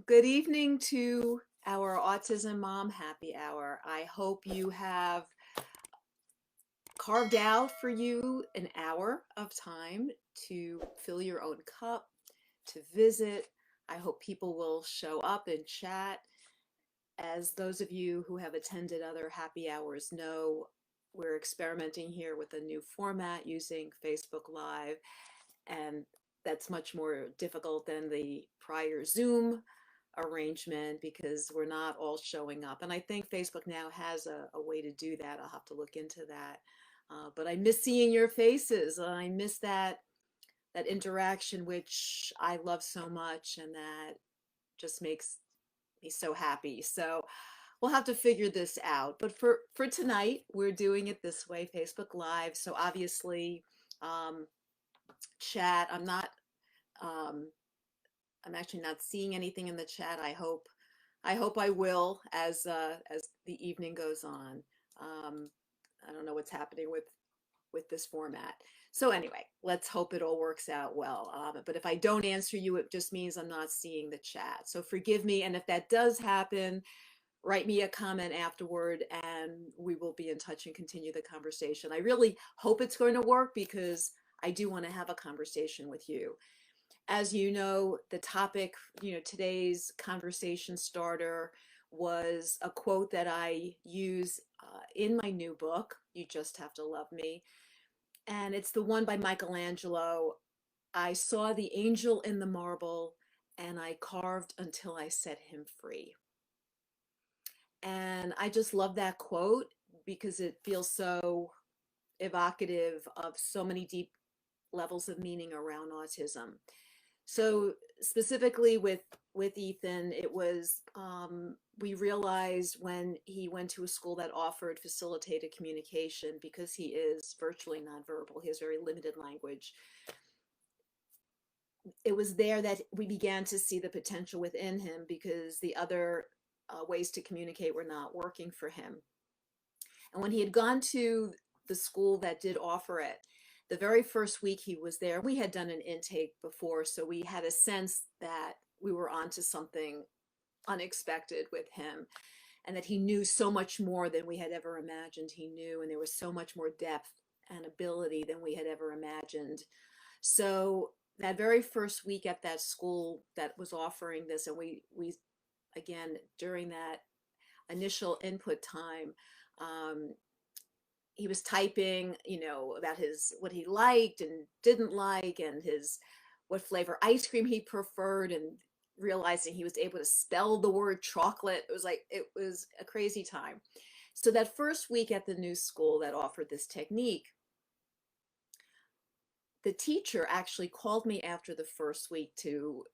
Good evening to our Autism Mom Happy Hour. I hope you have carved out for you an hour of time to fill your own cup, to visit. I hope people will show up and chat. As those of you who have attended other happy hours know, we're experimenting here with a new format using Facebook Live, and that's much more difficult than the prior Zoom arrangement because we're not all showing up. And I think Facebook now has a way to do that. I'll have to look into that. But I miss seeing your faces. I miss that interaction, which I love so much, and that just makes me so happy. So we'll have to figure this out. But for tonight, we're doing it this way, Facebook Live. So obviously, um, chat. Um, I'm actually not seeing anything in the chat. I hope I will as the evening goes on. Um, I don't know what's happening with this format. So anyway, let's hope it all works out well. But if I don't answer you, it just means I'm not seeing the chat. So forgive me. And if that does happen, write me a comment afterward and we will be in touch and continue the conversation. I really hope it's going to work because I do want to have a conversation with you. As you know, the topic, today's conversation starter was a quote that I use in my new book, You Just Have to Love Me. And it's the one by Michelangelo. I saw the angel in the marble and I carved until I set him free. And I just love that quote because it feels so evocative of so many deep levels of meaning around autism. So specifically with Ethan, it was we realized when he went to a school that offered facilitated communication because he is virtually nonverbal. He has very limited language. It was there that we began to see the potential within him because the other ways to communicate were not working for him. And when he had gone to the school that did offer it, the very first week he was there, we had done an intake before, so we had a sense that we were onto something unexpected with him and that he knew so much more than we had ever imagined he knew, and there was so much more depth and ability than we had ever imagined. So that very first week at that school that was offering this, and we again, during that initial input time, um, he was typing, about what he liked and didn't like, and what flavor ice cream he preferred, and realizing he was able to spell the word chocolate. It was a crazy time. So that first week at the new school that offered this technique, the teacher actually called me after the first week to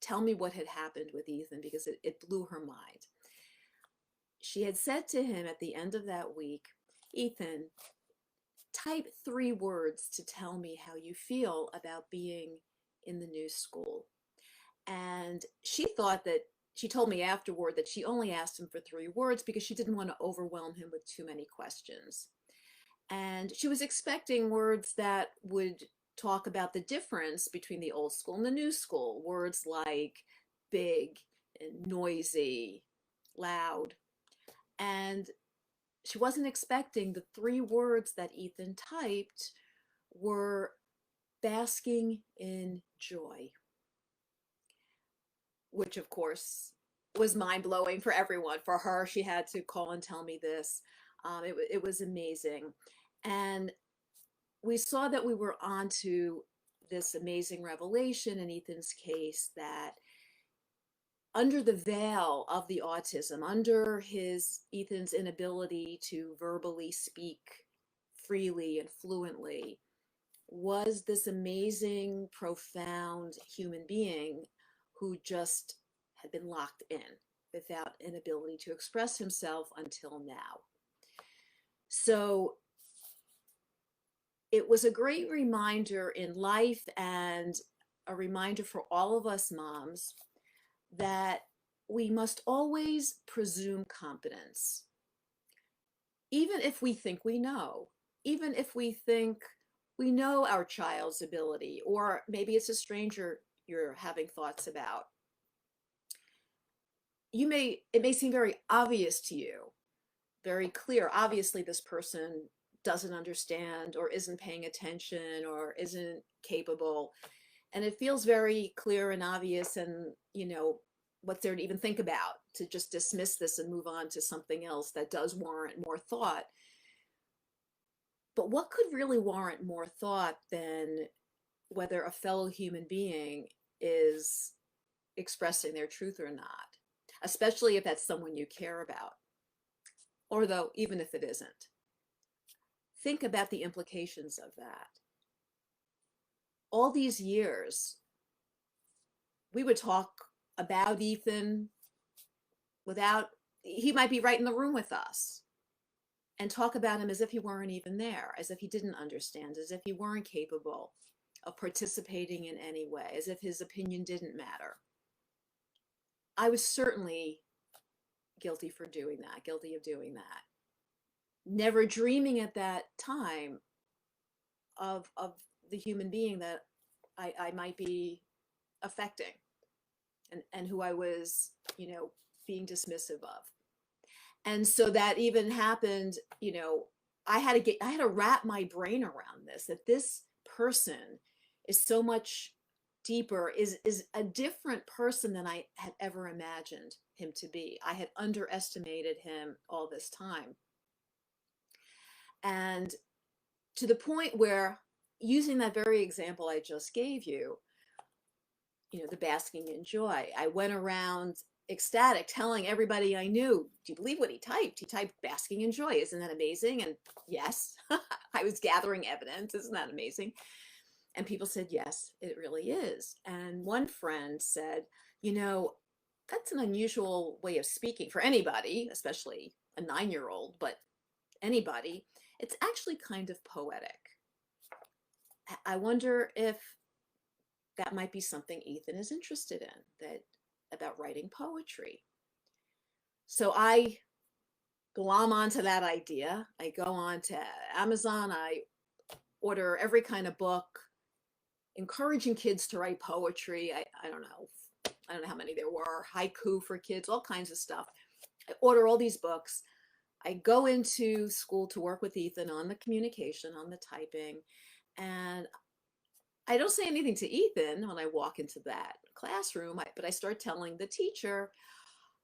tell me what had happened with Ethan because it blew her mind. She had said to him at the end of that week, Ethan, type 3 words to tell me how you feel about being in the new school. And she told me afterward that she only asked him for 3 words because she didn't want to overwhelm him with too many questions. And she was expecting words that would talk about the difference between the old school and the new school. Words like big and noisy, loud. And she wasn't expecting the 3 words that Ethan typed were basking in joy, which of course was mind blowing for everyone. For her, she had to call and tell me this. It was amazing. And we saw that we were onto this amazing revelation in Ethan's case, that under the veil of the autism, under Ethan's inability to verbally speak freely and fluently, was this amazing, profound human being who just had been locked in without an ability to express himself until now. So it was a great reminder in life, and a reminder for all of us moms, that we must always presume competence, even if we think we know, even if we think we know our child's ability, or maybe it's a stranger you're having thoughts about. it may seem very obvious to you, very clear. Obviously, this person doesn't understand or isn't paying attention or isn't capable. And it feels very clear and obvious, and what's there to even think about, to just dismiss this and move on to something else that does warrant more thought. But what could really warrant more thought than whether a fellow human being is expressing their truth or not, especially if that's someone you care about, or though, even if it isn't. Think about the implications of that. All these years, we would talk about Ethan without, he might be right in the room with us, and talk about him as if he weren't even there, as if he didn't understand, as if he weren't capable of participating in any way, as if his opinion didn't matter. I was certainly guilty of doing that. Never dreaming at that time of the human being that I might be affecting, and who I was, being dismissive of. And so that even happened, I had to wrap my brain around this, that this person is so much deeper, is a different person than I had ever imagined him to be. I had underestimated him all this time. And to the point where, using that very example I just gave you, the basking in joy, I went around ecstatic, telling everybody I knew, do you believe what he typed? He typed basking in joy. Isn't that amazing? And yes, I was gathering evidence. Isn't that amazing? And people said, yes, it really is. And one friend said, that's an unusual way of speaking for anybody, especially a 9-year-old, but anybody. It's actually kind of poetic. I wonder if that might be something Ethan is interested in, that about writing poetry. So I glom onto that idea. I go on to Amazon. I order every kind of book encouraging kids to write poetry. I don't know how many there were, haiku for kids, all kinds of stuff. I order all these books. I go into school to work with Ethan on the communication, on the typing, and I don't say anything to Ethan when I walk into that classroom, but I start telling the teacher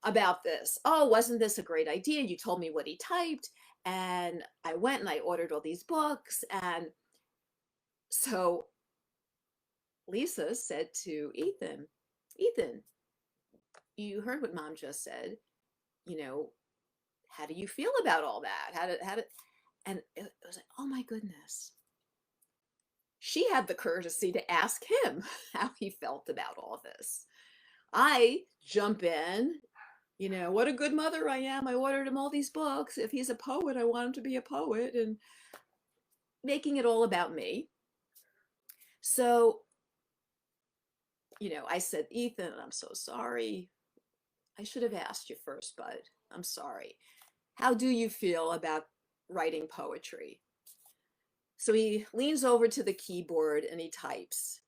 about this. Oh, wasn't this a great idea? You told me what he typed, and I went and I ordered all these books. And so Lisa said to Ethan, you heard what Mom just said. How do you feel about all that? How did, and it was like, oh my goodness. She had the courtesy to ask him how he felt about all this. I jump in, what a good mother I am. I ordered him all these books. If he's a poet, I want him to be a poet, and making it all about me. So, I said, Ethan, I'm so sorry. I should have asked you first, bud. I'm sorry. How do you feel about writing poetry? So he leans over to the keyboard and he types.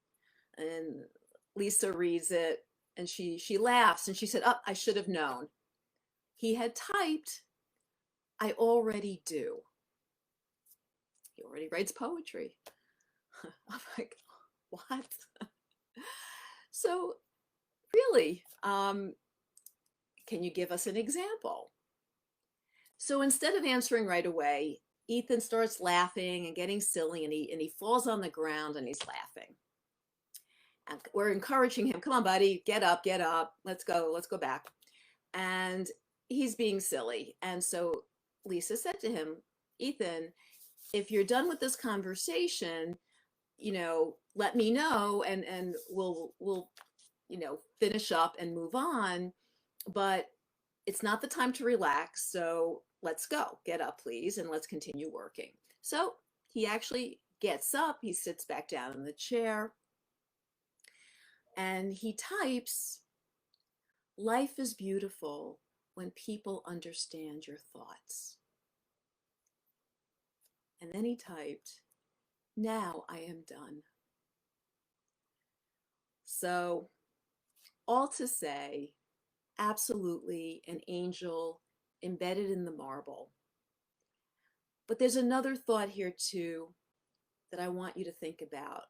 And Lisa reads it and she laughs and she said, oh, I should have known. He had typed, I already do. He already writes poetry. I'm like, what? So really, can you give us an example? So instead of answering right away, Ethan starts laughing and getting silly, and he falls on the ground and he's laughing. And we're encouraging him, come on, buddy, get up, let's go back. And he's being silly. And so Lisa said to him, Ethan, if you're done with this conversation, let me know, and we'll finish up and move on. But it's not the time to relax, so let's go. Get up, please, and let's continue working. So he actually gets up, he sits back down in the chair, and he types, life is beautiful when people understand your thoughts. And then he typed, now I am done. So all to say, absolutely an angel embedded in the marble. But there's another thought here too that I want you to think about.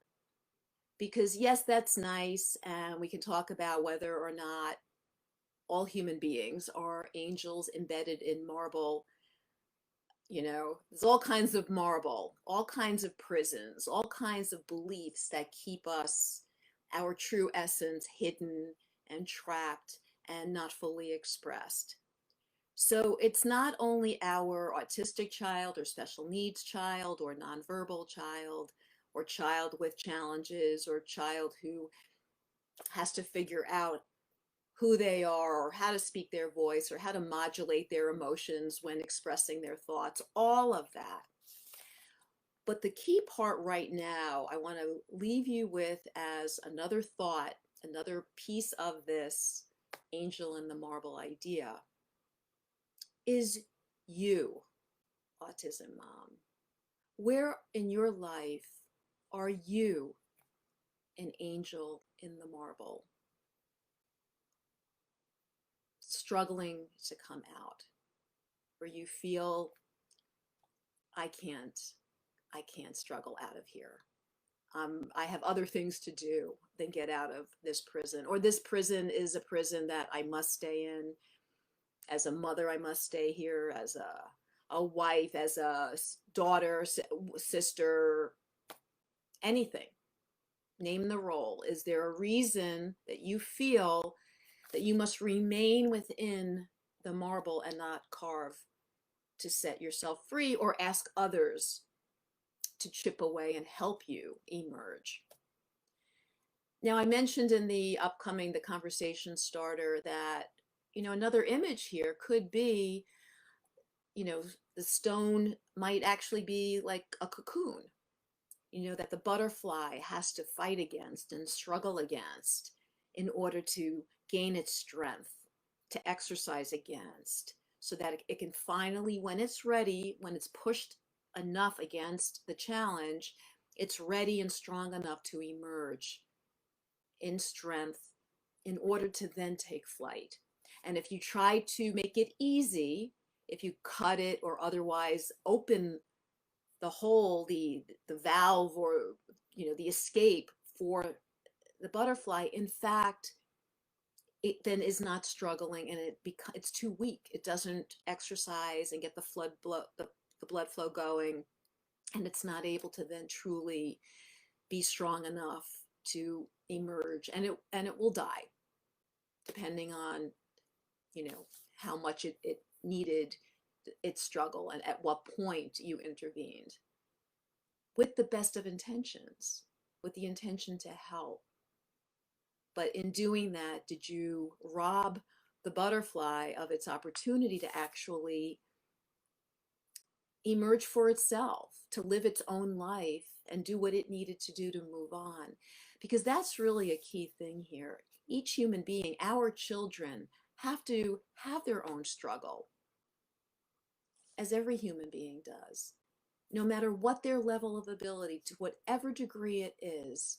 Because yes, that's nice, and we can talk about whether or not all human beings are angels embedded in marble. There's all kinds of marble, all kinds of prisons, all kinds of beliefs that keep us, our true essence, hidden and trapped and not fully expressed. So it's not only our autistic child or special needs child or nonverbal child or child with challenges or child who has to figure out who they are or how to speak their voice or how to modulate their emotions when expressing their thoughts, all of that. But the key part right now, I want to leave you with as another thought, another piece of this angel in the marble idea is you, autism mom. Where in your life are you an angel in the marble, struggling to come out, where you feel, I can't, I can't struggle out of here. I have other things to do than get out of this prison, or this prison is a prison that I must stay in. As a mother, I must stay here. As a wife, as a daughter, sister, anything. Name the role. Is there a reason that you feel that you must remain within the marble and not carve to set yourself free or ask others to chip away and help you emerge? Now, I mentioned in the conversation starter that, another image here could be, the stone might actually be like a cocoon, that the butterfly has to fight against and struggle against in order to gain its strength, to exercise against, so that it can finally, when it's ready, when it's pushed enough against the challenge, it's ready and strong enough to emerge in strength in order to then take flight. And if you try to make it easy, if you cut it or otherwise open the hole, the valve, or the escape for the butterfly, in fact, it then is not struggling, and it's too weak. It doesn't exercise and get the blood flow going, and it's not able to then truly be strong enough to emerge, and it will die, depending on how much it needed its struggle and at what point you intervened, with the best of intentions, with the intention to help. But in doing that, did you rob the butterfly of its opportunity to actually emerge for itself, to live its own life and do what it needed to do to move on? Because that's really a key thing here. Each human being, our children, have to have their own struggle, as every human being does, no matter what their level of ability, to whatever degree it is.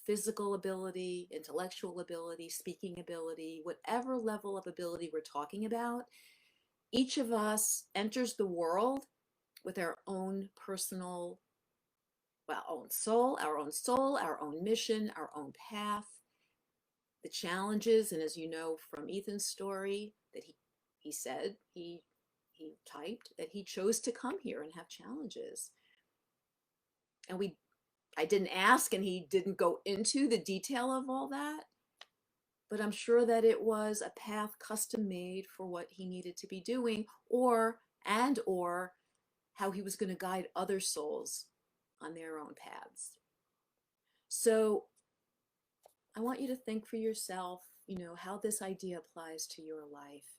Physical ability, intellectual ability, speaking ability, whatever level of ability we're talking about, each of us enters the world with our own personal, own soul, our own mission, our own path, the challenges. And as you know from Ethan's story, that he said, he typed that he chose to come here and have challenges. And I didn't ask, and he didn't go into the detail of all that, but I'm sure that it was a path custom made for what he needed to be doing, or how he was going to guide other souls on their own paths. So I want you to think for yourself, how this idea applies to your life.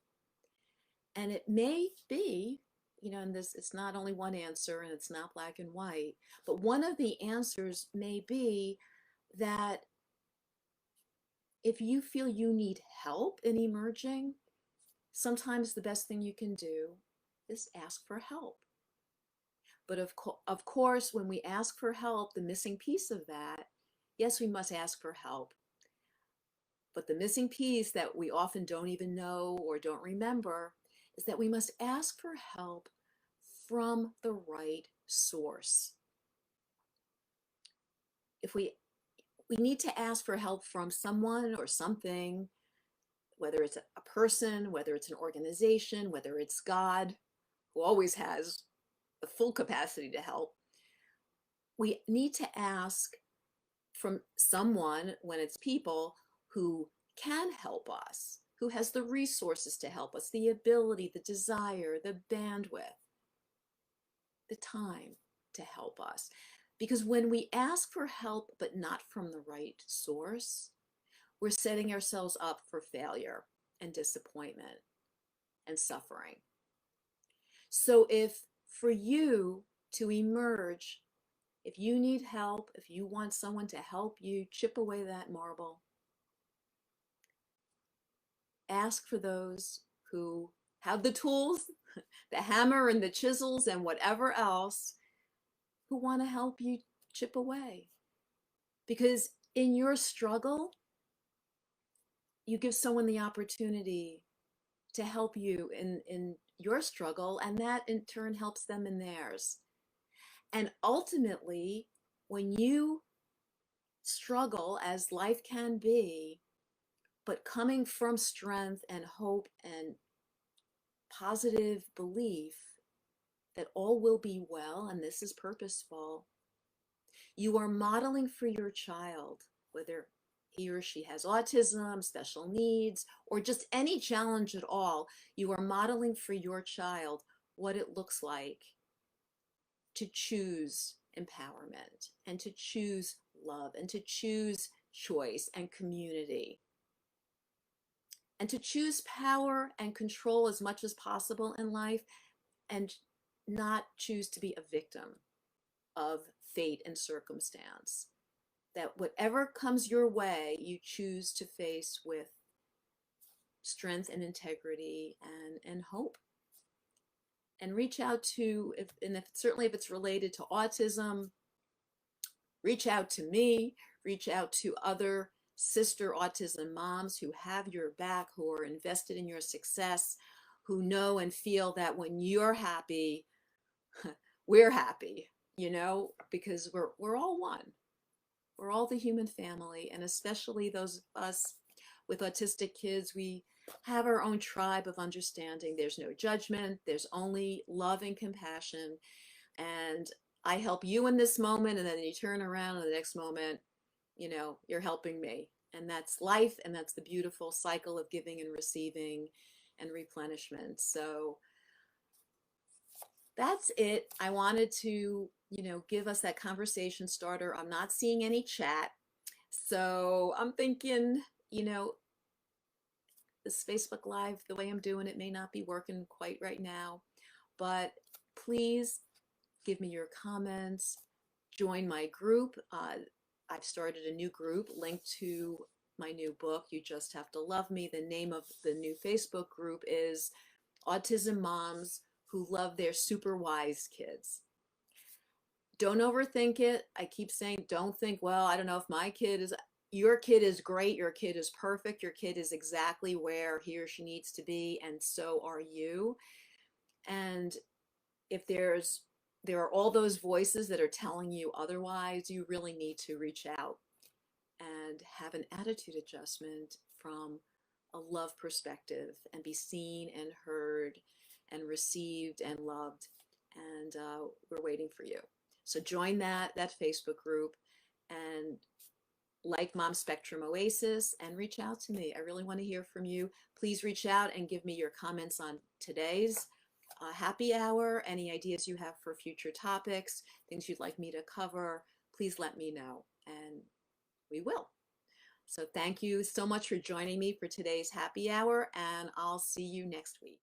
And it may be, and it's not only one answer, and it's not black and white, but one of the answers may be that if you feel you need help in emerging, sometimes the best thing you can do is ask for help. But of course, when we ask for help, the missing piece of that, yes, we must ask for help, But the missing piece that we often don't even know or don't remember is that we must ask for help from the right source. If we need to ask for help from someone or something, whether it's a person, whether it's an organization, whether it's God, who always has the full capacity to help. We need to ask from someone, when it's people, who can help us, who has the resources to help us, the ability, the desire, the bandwidth, the time to help us. Because when we ask for help but not from the right source, we're setting ourselves up for failure and disappointment and suffering. So if for you to emerge, if you need help, if you want someone to help you chip away that marble, ask for those who have the tools, the hammer and the chisels and whatever else, who want to help you chip away. Because in your struggle, you give someone the opportunity to help you in your struggle, and that in turn helps them in theirs. And ultimately, when you struggle, as life can be, but coming from strength and hope and positive belief that all will be well and this is purposeful, you are modeling for your child, whether he or she has autism, special needs, or just any challenge at all, you are modeling for your child what it looks like to choose empowerment and to choose love and to choose choice and community and to choose power and control as much as possible in life and not choose to be a victim of fate and circumstance. That whatever comes your way, you choose to face with strength and integrity and hope. And reach out to, certainly if it's related to autism, reach out to me, reach out to other sister autism moms who have your back, who are invested in your success, who know and feel that when you're happy, we're happy, because we're all one. We're all the human family, and especially those of us with autistic kids, we have our own tribe of understanding. There's no judgment, there's only love and compassion. And I help you in this moment, and then you turn around in the next moment, you're helping me. And that's life, and that's the beautiful cycle of giving and receiving and replenishment. So that's it. I wanted to, give us that conversation starter. I'm not seeing any chat. So I'm thinking, this Facebook Live, the way I'm doing it may not be working quite right now, but please give me your comments, join my group. I've started a new group linked to my new book, You Just Have to Love Me. The name of the new Facebook group is Autism Moms Who Love Their Super Wise Kids. Don't overthink it. I keep saying, don't think, well, I don't know if your kid is great, your kid is perfect, your kid is exactly where he or she needs to be, and so are you. And if there are all those voices that are telling you otherwise, you really need to reach out and have an attitude adjustment from a love perspective and be seen and heard and received and loved. And we're waiting for you. So join that Facebook group and like Mom Spectrum Oasis and reach out to me. I really want to hear from you. Please reach out and give me your comments on today's happy hour, any ideas you have for future topics, things you'd like me to cover. Please let me know, and we will. So thank you so much for joining me for today's happy hour, and I'll see you next week.